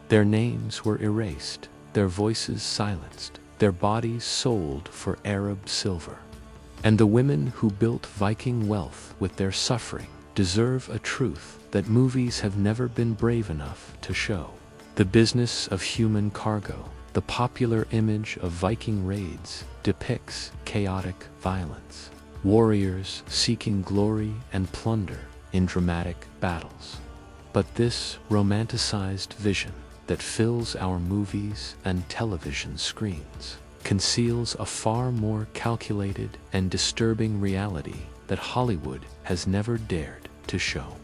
Their names were erased, their voices silenced, their bodies sold for Arab silver. And the women who built Viking wealth with their suffering deserve a truth that movies have never been brave enough to show. The business of human cargo. The popular image of Viking raids depicts chaotic violence, warriors seeking glory and plunder in dramatic battles. But this romanticized vision that fills our movies and television screens conceals a far more calculated and disturbing reality that Hollywood has never dared to show.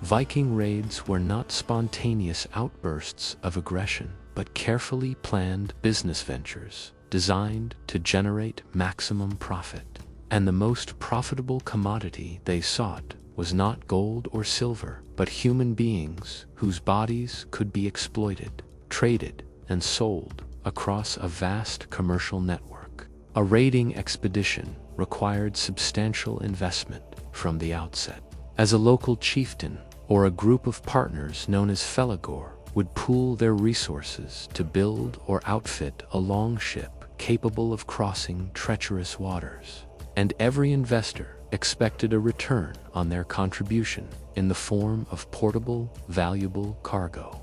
Viking raids were not spontaneous outbursts of aggression, but carefully planned business ventures designed to generate maximum profit. And the most profitable commodity they sought was not gold or silver, but human beings whose bodies could be exploited, traded, and sold across a vast commercial network. A raiding expedition required substantial investment from the outset. As a local chieftain or a group of partners known as Felagor would pool their resources to build or outfit a longship capable of crossing treacherous waters. And every investor expected a return on their contribution in the form of portable, valuable cargo.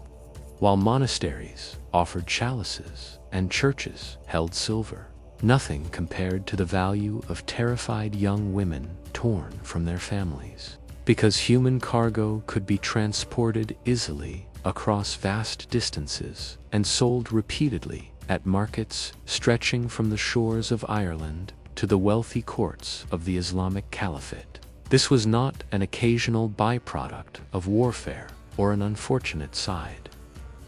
While monasteries offered chalices and churches held silver, nothing compared to the value of terrified young women torn from their families. Because human cargo could be transported easily across vast distances and sold repeatedly at markets stretching from the shores of Ireland to the wealthy courts of the Islamic Caliphate. This was not an occasional byproduct of warfare or an unfortunate side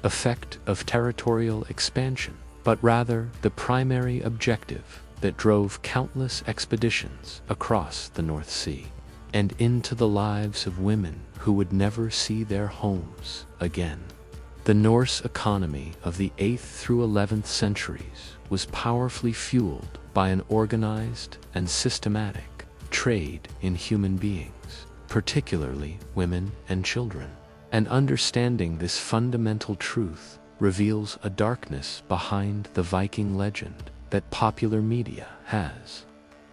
effect of territorial expansion, but rather the primary objective that drove countless expeditions across the North Sea and into the lives of women who would never see their homes again. The Norse economy of the 8th through 11th centuries was powerfully fueled by an organized and systematic trade in human beings, particularly women and children. And understanding this fundamental truth reveals a darkness behind the Viking legend that popular media has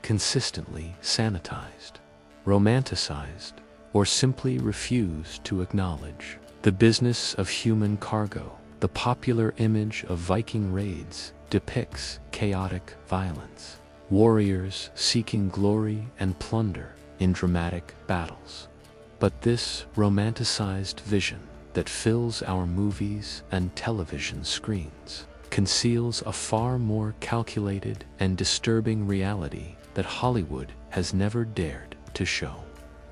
consistently sanitized, romanticized, or simply refused to acknowledge. The business of human cargo. The popular image of Viking raids depicts chaotic violence, warriors seeking glory and plunder in dramatic battles. But this romanticized vision that fills our movies and television screens conceals a far more calculated and disturbing reality that Hollywood has never dared to show.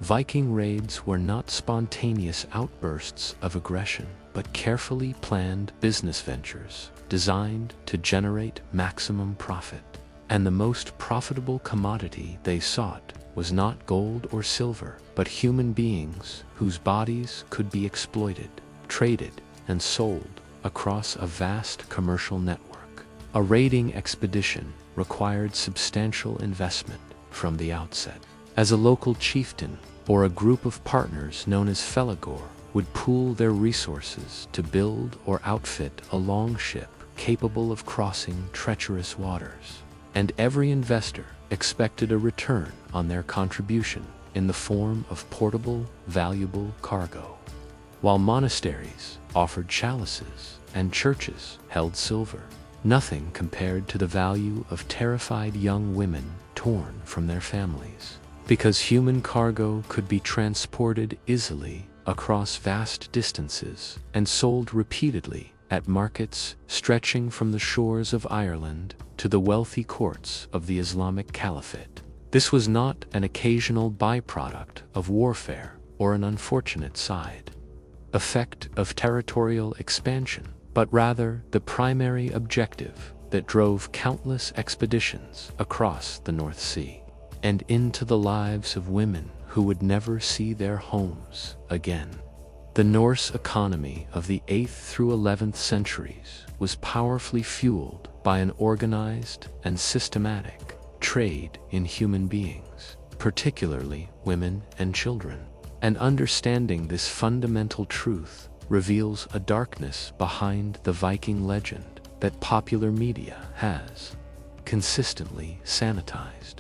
Viking raids were not spontaneous outbursts of aggression, but carefully planned business ventures designed to generate maximum profit. And the most profitable commodity they sought was not gold or silver, but human beings whose bodies could be exploited, traded, and sold across a vast commercial network. A raiding expedition required substantial investment from the outset. As a local chieftain or a group of partners known as Felagor would pool their resources to build or outfit a longship capable of crossing treacherous waters. And every investor expected a return on their contribution in the form of portable, valuable cargo. While monasteries offered chalices and churches held silver, nothing compared to the value of terrified young women torn from their families. Because human cargo could be transported easily across vast distances and sold repeatedly at markets stretching from the shores of Ireland to the wealthy courts of the Islamic Caliphate. This was not an occasional byproduct of warfare or an unfortunate side effect of territorial expansion, but rather the primary objective that drove countless expeditions across the North Sea and into the lives of women who would never see their homes again. The Norse economy of the 8th through 11th centuries was powerfully fueled by an organized and systematic trade in human beings, particularly women and children. And understanding this fundamental truth reveals a darkness behind the Viking legend that popular media has consistently sanitized,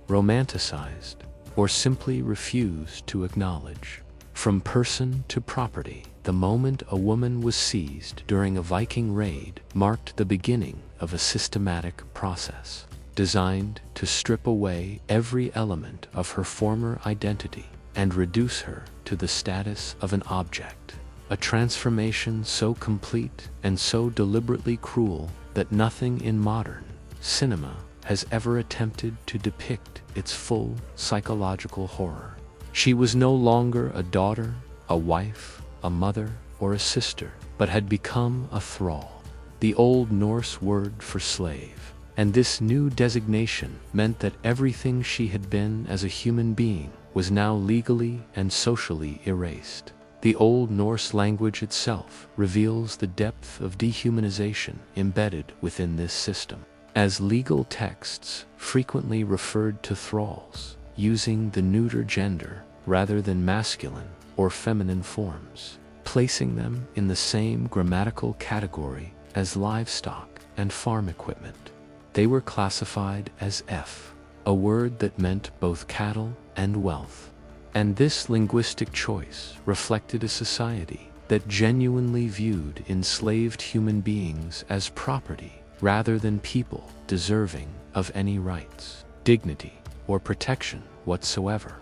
romanticized, or simply refused to acknowledge. From person to property, the moment a woman was seized during a Viking raid marked the beginning of a systematic process designed to strip away every element of her former identity and reduce her to the status of an object. A transformation so complete and so deliberately cruel that nothing in modern cinema has ever attempted to depict its full psychological horror. She was no longer a daughter, a wife, a mother, or a sister, but had become a thrall, the Old Norse word for slave. And this new designation meant that everything she had been as a human being was now legally and socially erased. The Old Norse language itself reveals the depth of dehumanization embedded within this system, as legal texts frequently referred to thralls using the neuter gender rather than masculine or feminine forms, placing them in the same grammatical category as livestock and farm equipment. They were classified as F, a word that meant both cattle and wealth. And this linguistic choice reflected a society that genuinely viewed enslaved human beings as property rather than people deserving of any rights, dignity, or protection whatsoever.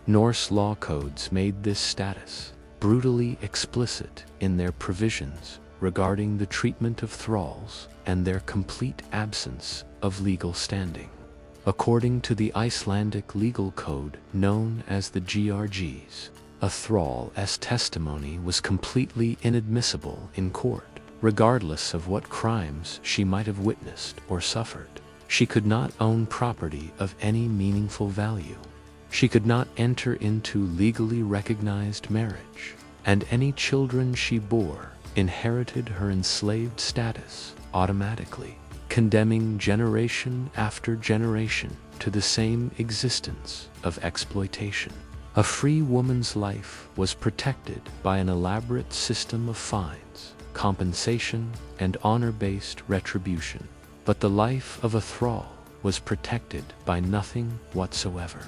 Norse law codes made this status brutally explicit in their provisions regarding the treatment of thralls and their complete absence of legal standing. According to the Icelandic legal code known as the GRGs, a thrall's testimony was completely inadmissible in court, regardless of what crimes she might have witnessed or suffered. She could not own property of any meaningful value. She could not enter into legally recognized marriage, and any children she bore inherited her enslaved status automatically, condemning generation after generation to the same existence of exploitation. A free woman's life was protected by an elaborate system of fines, compensation, and honor-based retribution. But the life of a thrall was protected by nothing whatsoever,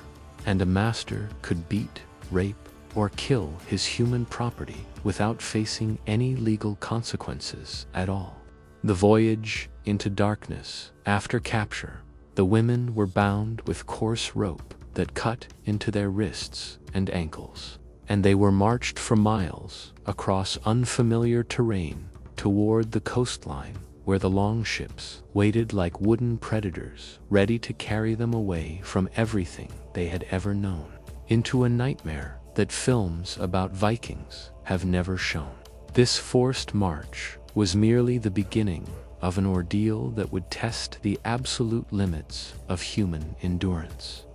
and a master could beat, rape, or kill his human property without facing any legal consequences at all. The voyage into darkness. After capture, the women were bound with coarse rope that cut into their wrists and ankles, and they were marched for miles across unfamiliar terrain toward the coastline, where the longships waited like wooden predators, ready to carry them away from everything they had ever known, into a nightmare that films about Vikings have never shown. This forced march was merely the beginning of an ordeal that would test the absolute limits of human endurance.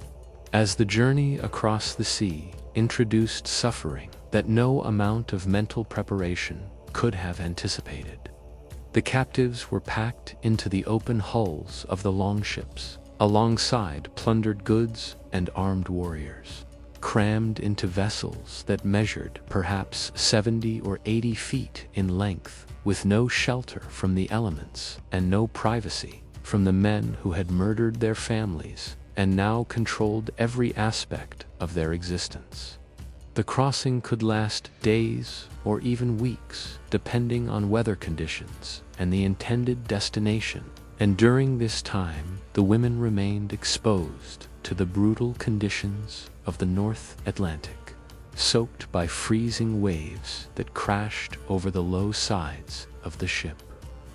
As the journey across the sea introduced suffering that no amount of mental preparation could have anticipated. The captives were packed into the open hulls of the longships, alongside plundered goods and armed warriors, crammed into vessels that measured perhaps 70 or 80 feet in length, with no shelter from the elements and no privacy from the men who had murdered their families and now controlled every aspect of their existence. The crossing could last days or even weeks, depending on weather conditions and the intended destination, and during this time, the women remained exposed to the brutal conditions of the North Atlantic, soaked by freezing waves that crashed over the low sides of the ship,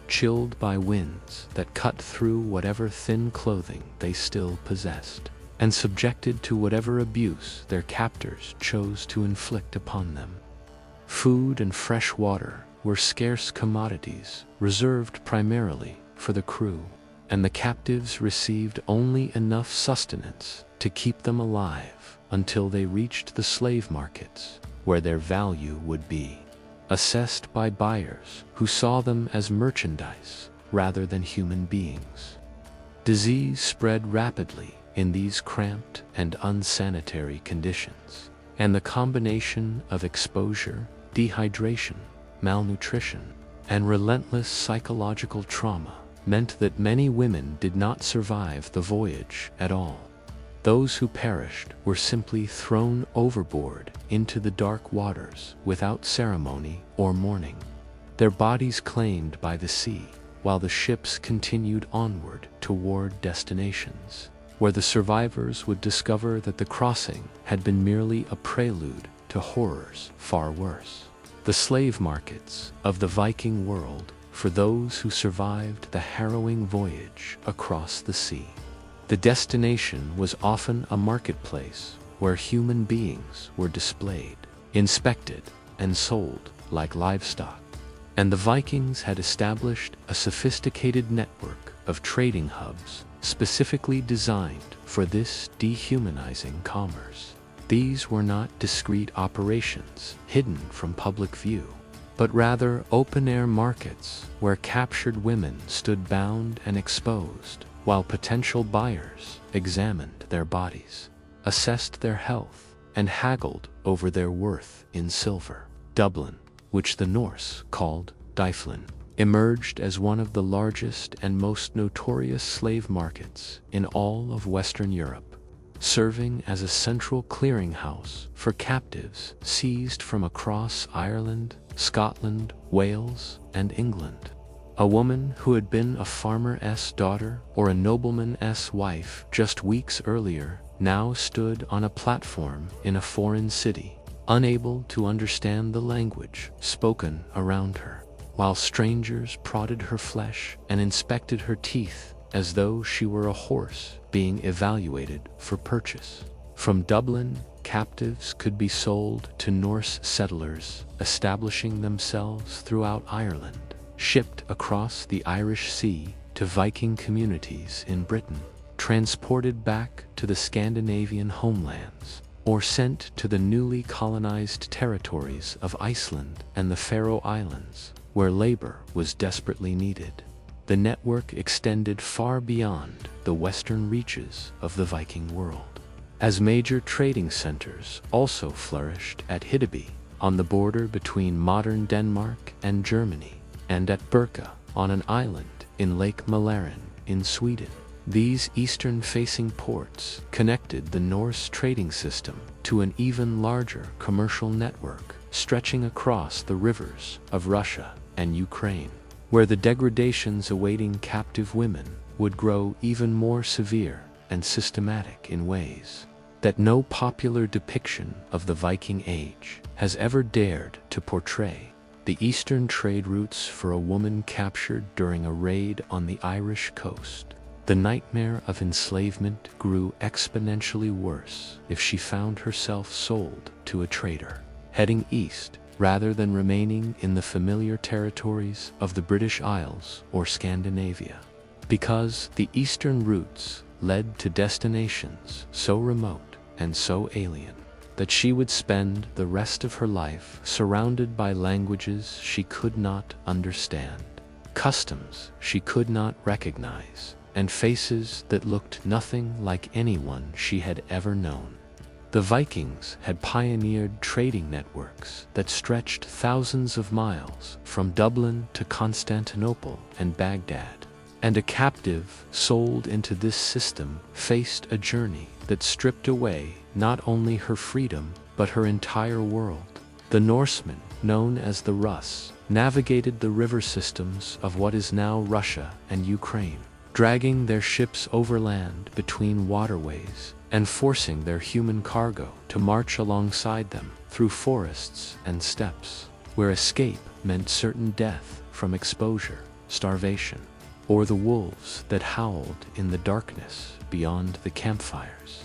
chilled by winds that cut through whatever thin clothing they still possessed, and subjected to whatever abuse their captors chose to inflict upon them. Food and fresh water were scarce commodities reserved primarily for the crew, and the captives received only enough sustenance to keep them alive until they reached the slave markets, where their value would be assessed by buyers who saw them as merchandise rather than human beings. Disease spread rapidly in these cramped and unsanitary conditions, and the combination of exposure, dehydration, malnutrition, and relentless psychological trauma meant that many women did not survive the voyage at all. Those who perished were simply thrown overboard into the dark waters without ceremony or mourning, their bodies claimed by the sea, while the ships continued onward toward destinations where the survivors would discover that the crossing had been merely a prelude to horrors far worse. The slave markets of the Viking world for those who survived the harrowing voyage across the sea. The destination was often a marketplace where human beings were displayed, inspected, and sold like livestock. And the Vikings had established a sophisticated network of trading hubs specifically designed for this dehumanizing commerce. These were not discreet operations hidden from public view, but rather open-air markets where captured women stood bound and exposed, while potential buyers examined their bodies, assessed their health, and haggled over their worth in silver. Dublin, which the Norse called Dyflin, emerged as one of the largest and most notorious slave markets in all of Western Europe, serving as a central clearinghouse for captives seized from across Ireland, Scotland, Wales, and England. A woman who had been a farmer's daughter or a nobleman's wife just weeks earlier now stood on a platform in a foreign city, unable to understand the language spoken around her, while strangers prodded her flesh and inspected her teeth as though she were a horse being evaluated for purchase. From Dublin, captives could be sold to Norse settlers establishing themselves throughout Ireland, shipped across the Irish Sea to Viking communities in Britain, transported back to the Scandinavian homelands, or sent to the newly colonized territories of Iceland and the Faroe Islands, where labor was desperately needed. The network extended far beyond the western reaches of the Viking world, as major trading centers also flourished at Hiddeby, on the border between modern Denmark and Germany, and at Birka, on an island in Lake Mälaren in Sweden. These eastern-facing ports connected the Norse trading system to an even larger commercial network stretching across the rivers of Russia and Ukraine, where the degradations awaiting captive women would grow even more severe and systematic in ways that no popular depiction of the Viking Age has ever dared to portray. The eastern trade routes for a woman captured during a raid on the Irish coast. The nightmare of enslavement grew exponentially worse if she found herself sold to a trader, heading east rather than remaining in the familiar territories of the British Isles or Scandinavia. Because the eastern routes led to destinations so remote and so alien that she would spend the rest of her life surrounded by languages she could not understand, customs she could not recognize, and faces that looked nothing like anyone she had ever known. The Vikings had pioneered trading networks that stretched thousands of miles from Dublin to Constantinople and Baghdad, and a captive sold into this system faced a journey that stripped away not only her freedom but her entire world. The Norsemen, known as the Russ, navigated the river systems of what is now Russia and Ukraine, dragging their ships overland between waterways and forcing their human cargo to march alongside them through forests and steppes, where escape meant certain death from exposure, starvation, or the wolves that howled in the darkness beyond the campfires.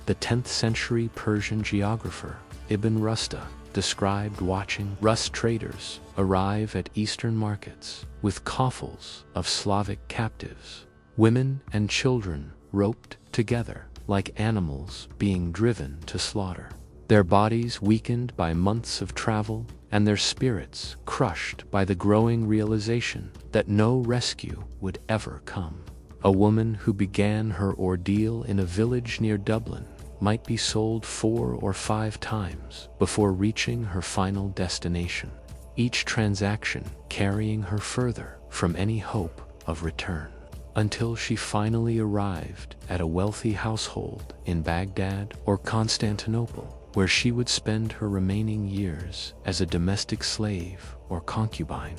The 10th century Persian geographer Ibn Rusta described watching Rus traders arrive at eastern markets with coffles of Slavic captives, women and children roped together like animals being driven to slaughter, their bodies weakened by months of travel and their spirits crushed by the growing realization that no rescue would ever come. A woman who began her ordeal in a village near Dublin might be sold 4 or 5 times before reaching her final destination, each transaction carrying her further from any hope of return, until she finally arrived at a wealthy household in Baghdad or Constantinople, where she would spend her remaining years as a domestic slave or concubine,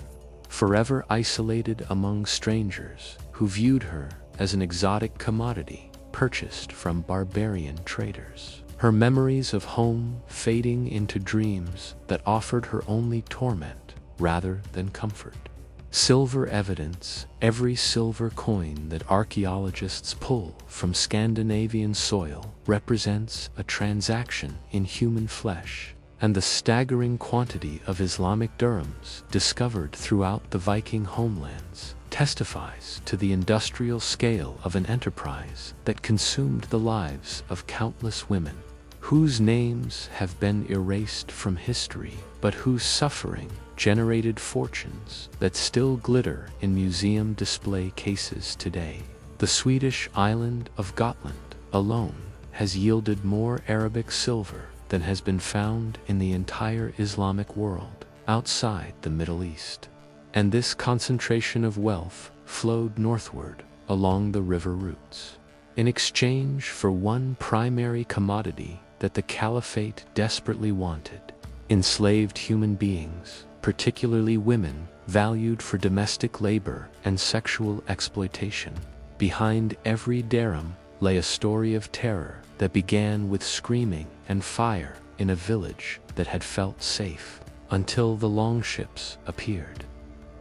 forever isolated among strangers who viewed her as an exotic commodity purchased from barbarian traders. Her memories of home fading into dreams that offered her only torment rather than comfort. Silver evidence: every silver coin that archaeologists pull from Scandinavian soil represents a transaction in human flesh, and the staggering quantity of Islamic dirhams discovered throughout the Viking homelands testifies to the industrial scale of an enterprise that consumed the lives of countless women, whose names have been erased from history, but whose suffering generated fortunes that still glitter in museum display cases today. The Swedish island of Gotland alone has yielded more Arabic silver than has been found in the entire Islamic world outside the Middle East. And this concentration of wealth flowed northward along the river routes. In exchange for one primary commodity that the caliphate desperately wanted: enslaved human beings, particularly women, valued for domestic labor and sexual exploitation. Behind every dirham lay a story of terror that began with screaming and fire in a village that had felt safe until the longships appeared,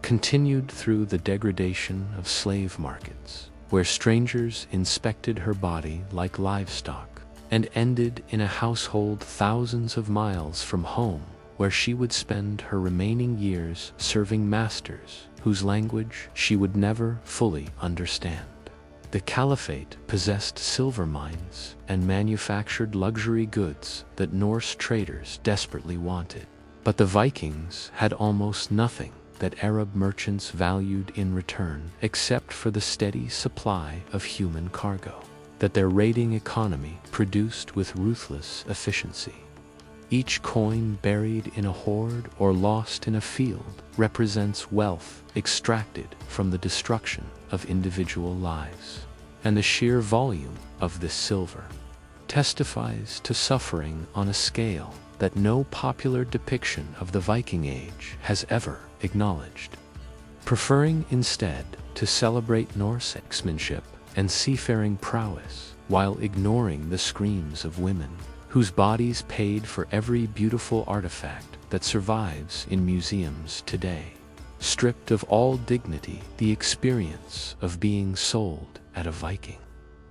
continued through the degradation of slave markets, where strangers inspected her body like livestock, and ended in a household thousands of miles from home, where she would spend her remaining years serving masters whose language she would never fully understand. The Caliphate possessed silver mines and manufactured luxury goods that Norse traders desperately wanted. But the Vikings had almost nothing that Arab merchants valued in return, except for the steady supply of human cargo that their raiding economy produced with ruthless efficiency. Each coin buried in a hoard or lost in a field represents wealth extracted from the destruction of individual lives. And the sheer volume of this silver testifies to suffering on a scale that no popular depiction of the Viking Age has ever acknowledged. Preferring instead to celebrate Norse axemanship and seafaring prowess while ignoring the screams of women whose bodies paid for every beautiful artifact that survives in museums today. Stripped of all dignity, the experience of being sold at a Viking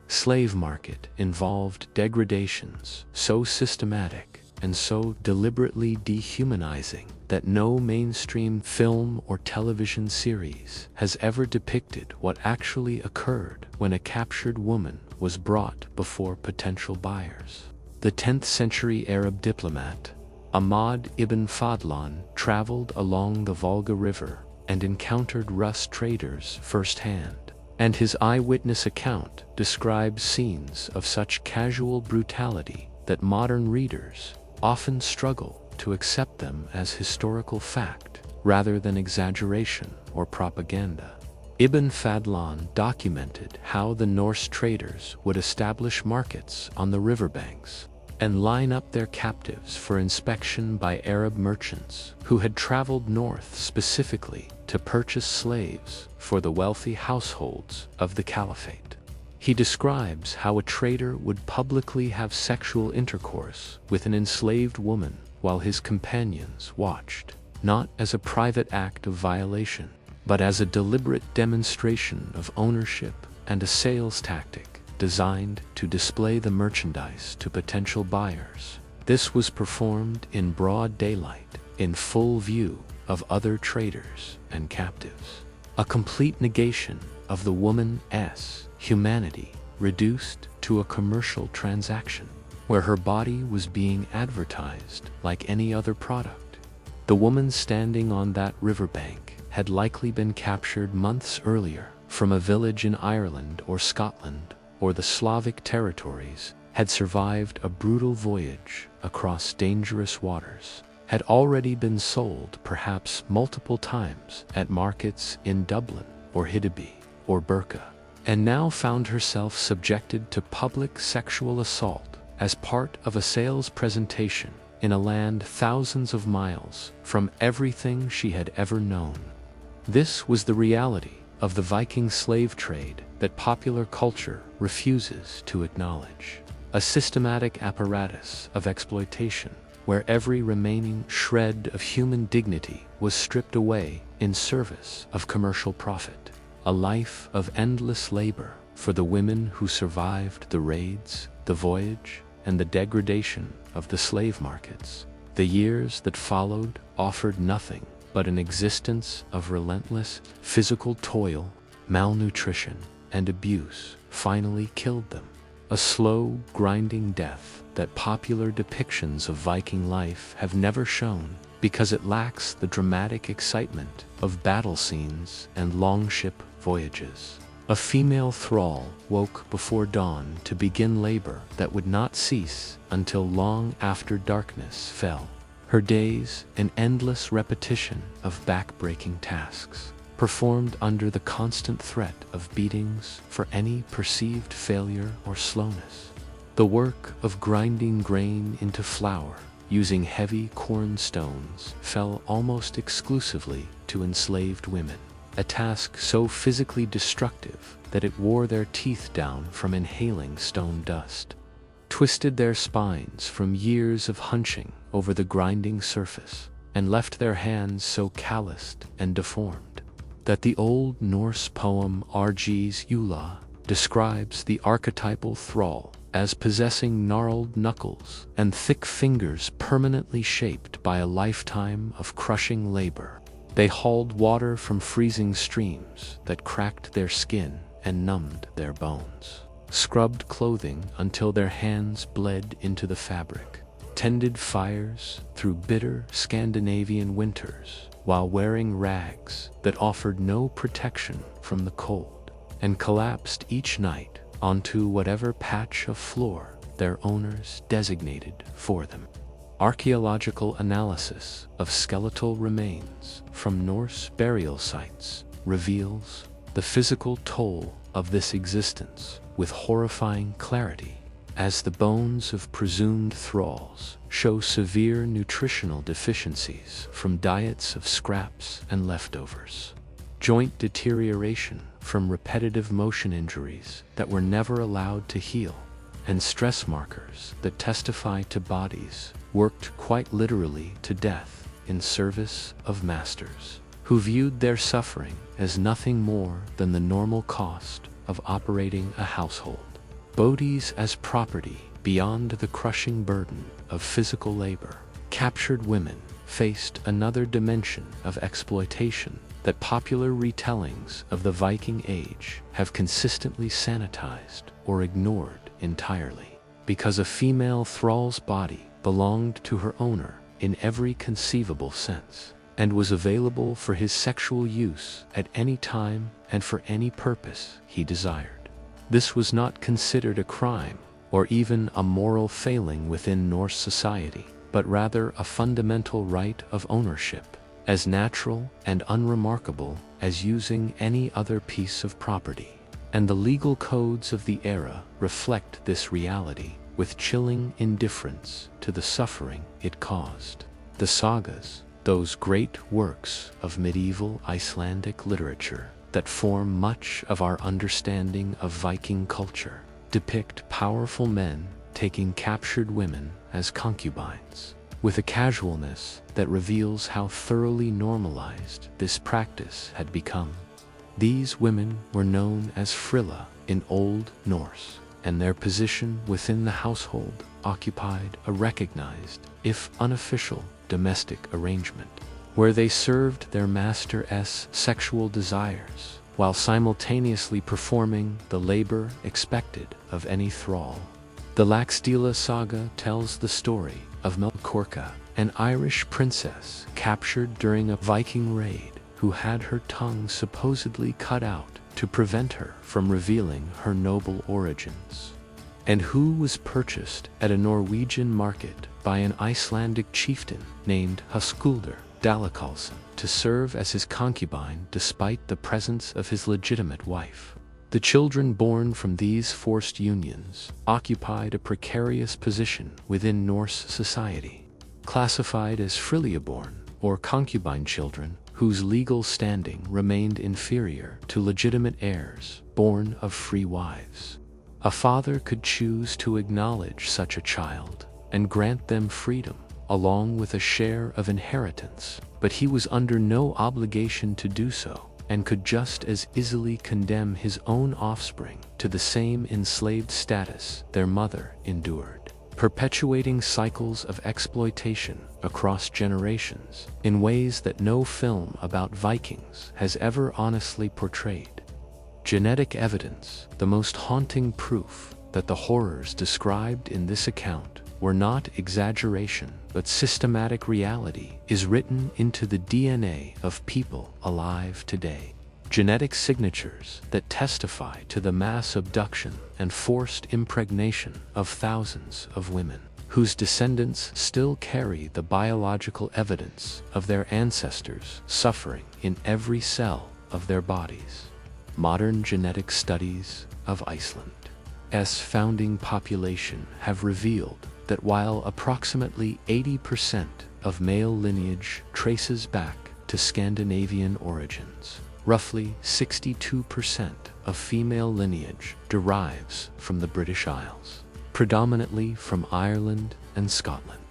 slave market involved degradations so systematic and so deliberately dehumanizing that no mainstream film or television series has ever depicted what actually occurred when a captured woman was brought before potential buyers. The 10th century Arab diplomat Ahmad ibn Fadlan traveled along the Volga River and encountered Rus traders firsthand, and his eyewitness account describes scenes of such casual brutality that modern readers often struggle to accept them as historical fact rather than exaggeration or propaganda. Ibn Fadlan documented how the Norse traders would establish markets on the riverbanks and line up their captives for inspection by Arab merchants who had traveled north specifically to purchase slaves for the wealthy households of the Caliphate. He describes how a trader would publicly have sexual intercourse with an enslaved woman while his companions watched, not as a private act of violation, but as a deliberate demonstration of ownership and a sales tactic designed to display the merchandise to potential buyers. This was performed in broad daylight, in full view of other traders and captives. A complete negation of the woman's humanity, reduced to a commercial transaction, where her body was being advertised like any other product. The woman standing on that riverbank had likely been captured months earlier from a village in Ireland or Scotland or the Slavic territories, had survived a brutal voyage across dangerous waters, had already been sold perhaps multiple times at markets in Dublin or Hiddeby or Birka, and now found herself subjected to public sexual assault as part of a sales presentation in a land thousands of miles from everything she had ever known. This was the reality of the Viking slave trade that popular culture refuses to acknowledge. A systematic apparatus of exploitation where every remaining shred of human dignity was stripped away in service of commercial profit. A life of endless labor for the women who survived the raids, the voyage, and the degradation of the slave markets. The years that followed offered nothing but an existence of relentless physical toil, malnutrition, and abuse finally killed them. A slow, grinding death that popular depictions of Viking life have never shown because it lacks the dramatic excitement of battle scenes and longship voyages. A female thrall woke before dawn to begin labor that would not cease until long after darkness fell. Her days an endless repetition of back-breaking tasks, performed under the constant threat of beatings for any perceived failure or slowness. The work of grinding grain into flour using heavy corn stones fell almost exclusively to enslaved women, a task so physically destructive that it wore their teeth down from inhaling stone dust, twisted their spines from years of hunching over the grinding surface, and left their hands so calloused and deformed that the Old Norse poem Argi's Eula describes the archetypal thrall as possessing gnarled knuckles and thick fingers permanently shaped by a lifetime of crushing labor. They hauled water from freezing streams that cracked their skin and numbed their bones, scrubbed clothing until their hands bled into the fabric, tended fires through bitter Scandinavian winters while wearing rags that offered no protection from the cold, and collapsed each night onto whatever patch of floor their owners designated for them. Archaeological analysis of skeletal remains from Norse burial sites reveals the physical toll of this existence with horrifying clarity, as the bones of presumed thralls show severe nutritional deficiencies from diets of scraps and leftovers, joint deterioration from repetitive motion injuries that were never allowed to heal, and stress markers that testify to bodies worked quite literally to death in service of masters who viewed their suffering as nothing more than the normal cost of operating a household. Bodies as property beyond the crushing burden of physical labor, captured women faced another dimension of exploitation that popular retellings of the Viking Age have consistently sanitized or ignored entirely, because a female thrall's body belonged to her owner in every conceivable sense, and was available for his sexual use at any time and for any purpose he desired. This was not considered a crime or even a moral failing within Norse society, but rather a fundamental right of ownership, as natural and unremarkable as using any other piece of property. And the legal codes of the era reflect this reality with chilling indifference to the suffering it caused. The sagas, those great works of medieval Icelandic literature that form much of our understanding of Viking culture, depict powerful men taking captured women as concubines, with a casualness that reveals how thoroughly normalized this practice had become. These women were known as frilla in Old Norse, and their position within the household occupied a recognized, if unofficial, domestic arrangement, where they served their master's sexual desires while simultaneously performing the labor expected of any thrall. The Laxdæla saga tells the story of Melkorka, an Irish princess captured during a Viking raid who had her tongue supposedly cut out to prevent her from revealing her noble origins. and who was purchased at a Norwegian market by an Icelandic chieftain named Höskuldur Dalakarlsson to serve as his concubine despite the presence of his legitimate wife. The children born from these forced unions occupied a precarious position within Norse society, classified as frilliaborn or concubine children whose legal standing remained inferior to legitimate heirs born of free wives. A father could choose to acknowledge such a child and grant them freedom, along with a share of inheritance, but he was under no obligation to do so, and could just as easily condemn his own offspring to the same enslaved status their mother endured, perpetuating cycles of exploitation across generations in ways that no film about Vikings has ever honestly portrayed. Genetic evidence, the most haunting proof that the horrors described in this account were not exaggeration but systematic reality, is written into the DNA of people alive today. Genetic signatures that testify to the mass abduction and forced impregnation of thousands of women, whose descendants still carry the biological evidence of their ancestors' suffering in every cell of their bodies. Modern genetic studies of Iceland's founding population have revealed that while approximately 80% of male lineage traces back to Scandinavian origins, roughly 62% of female lineage derives from the British Isles, predominantly from Ireland and Scotland,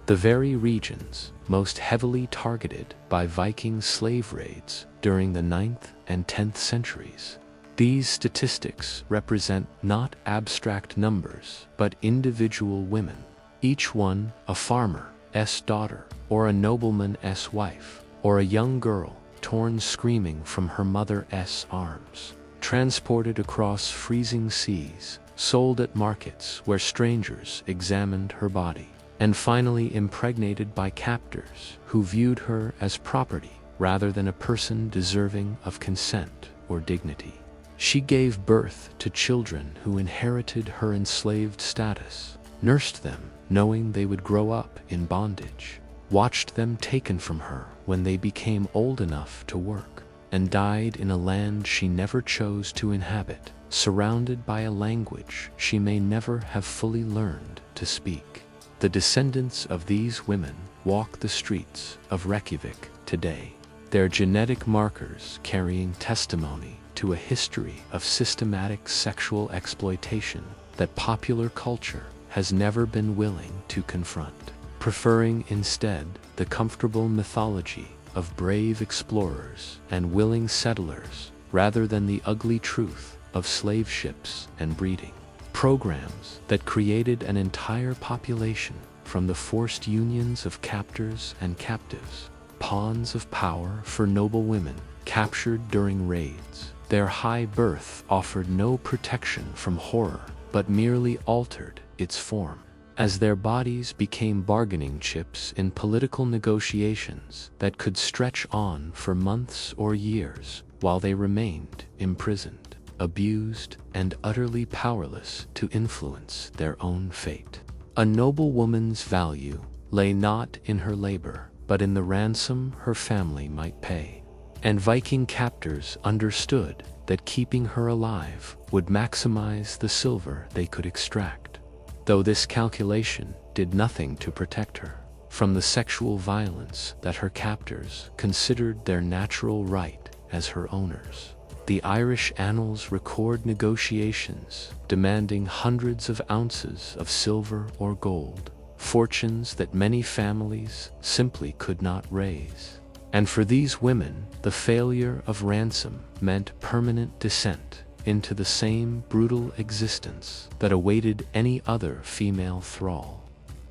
the very regions most heavily targeted by Viking slave raids during the 9th and 10th centuries. These statistics represent not abstract numbers, but individual women, each one a farmer's daughter, or a nobleman's wife, or a young girl torn screaming from her mother's arms, transported across freezing seas, sold at markets where strangers examined her body, and finally impregnated by captors who viewed her as property rather than a person deserving of consent or dignity. She gave birth to children who inherited her enslaved status, nursed them knowing they would grow up in bondage, watched them taken from her when they became old enough to work, and died in a land she never chose to inhabit, surrounded by a language she may never have fully learned to speak. The descendants of these women walk the streets of Reykjavik today, their genetic markers carrying testimony to a history of systematic sexual exploitation that popular culture has never been willing to confront, preferring instead the comfortable mythology of brave explorers and willing settlers rather than the ugly truth of slave ships and breeding programs that created an entire population from the forced unions of captors and captives, pawns of power for noble women captured during raids. Their high birth offered no protection from horror, but merely altered its form, as their bodies became bargaining chips in political negotiations that could stretch on for months or years while they remained imprisoned, abused, and utterly powerless to influence their own fate. A noble woman's value lay not in her labor, but in the ransom her family might pay. And Viking captors understood that keeping her alive would maximize the silver they could extract, though this calculation did nothing to protect her from the sexual violence that her captors considered their natural right as her owners. The Irish annals record negotiations demanding hundreds of ounces of silver or gold, fortunes that many families simply could not raise. And for these women, the failure of ransom meant permanent descent into the same brutal existence that awaited any other female thrall.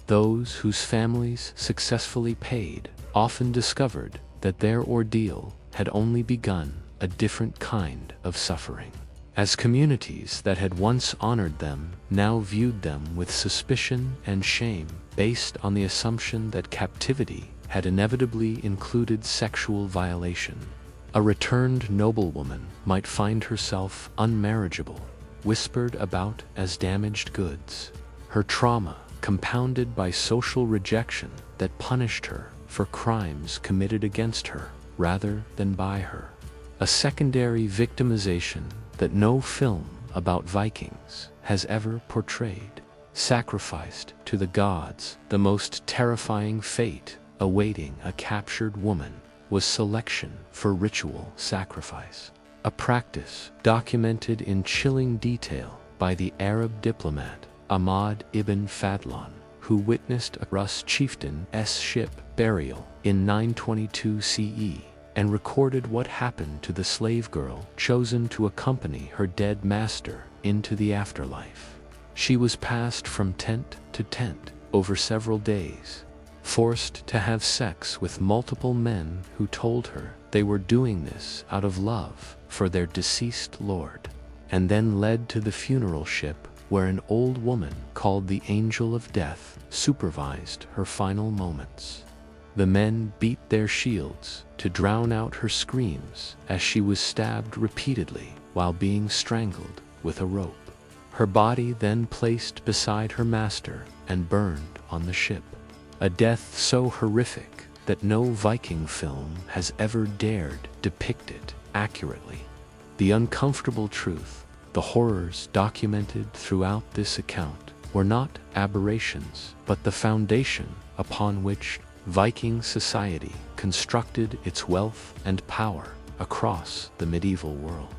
Those whose families successfully paid often discovered that their ordeal had only begun a different kind of suffering, as communities that had once honored them now viewed them with suspicion and shame based on the assumption that captivity had inevitably included sexual violation. A returned noblewoman might find herself unmarriageable, whispered about as damaged goods. Her trauma, compounded by social rejection that punished her for crimes committed against her rather than by her. A secondary victimization that no film about Vikings has ever portrayed. Sacrificed to the gods, the most terrifying fate awaiting a captured woman was selection for ritual sacrifice, a practice documented in chilling detail by the Arab diplomat Ahmad ibn Fadlan, who witnessed a Rus chieftain's ship burial in 922 CE and recorded what happened to the slave girl chosen to accompany her dead master into the afterlife. She was passed from tent to tent over several days, forced to have sex with multiple men who told her they were doing this out of love for their deceased lord, and then led to the funeral ship where an old woman called the Angel of Death supervised her final moments. The men beat their shields to drown out her screams as she was stabbed repeatedly while being strangled with a rope. Her body then placed beside her master and burned on the ship, a death so horrific that no Viking film has ever dared depict it accurately. The uncomfortable truth, the horrors documented throughout this account, were not aberrations, but the foundation upon which Viking society constructed its wealth and power across the medieval world.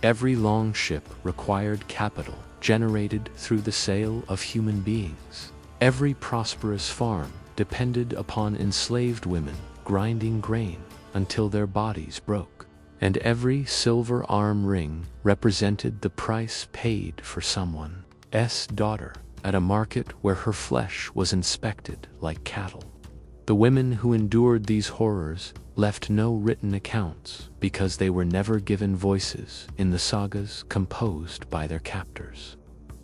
Every longship required capital generated through the sale of human beings. Every prosperous farm depended upon enslaved women grinding grain until their bodies broke. And every silver arm ring represented the price paid for someone's daughter at a market where her flesh was inspected like cattle. The women who endured these horrors left no written accounts because they were never given voices in the sagas composed by their captors.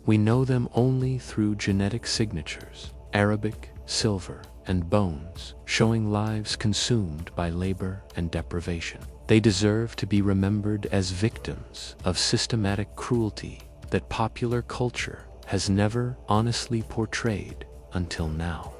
We know them only through genetic signatures, Arabic, silver, and bones, showing lives consumed by labor and deprivation. They deserve to be remembered as victims of systematic cruelty that popular culture has never honestly portrayed until now.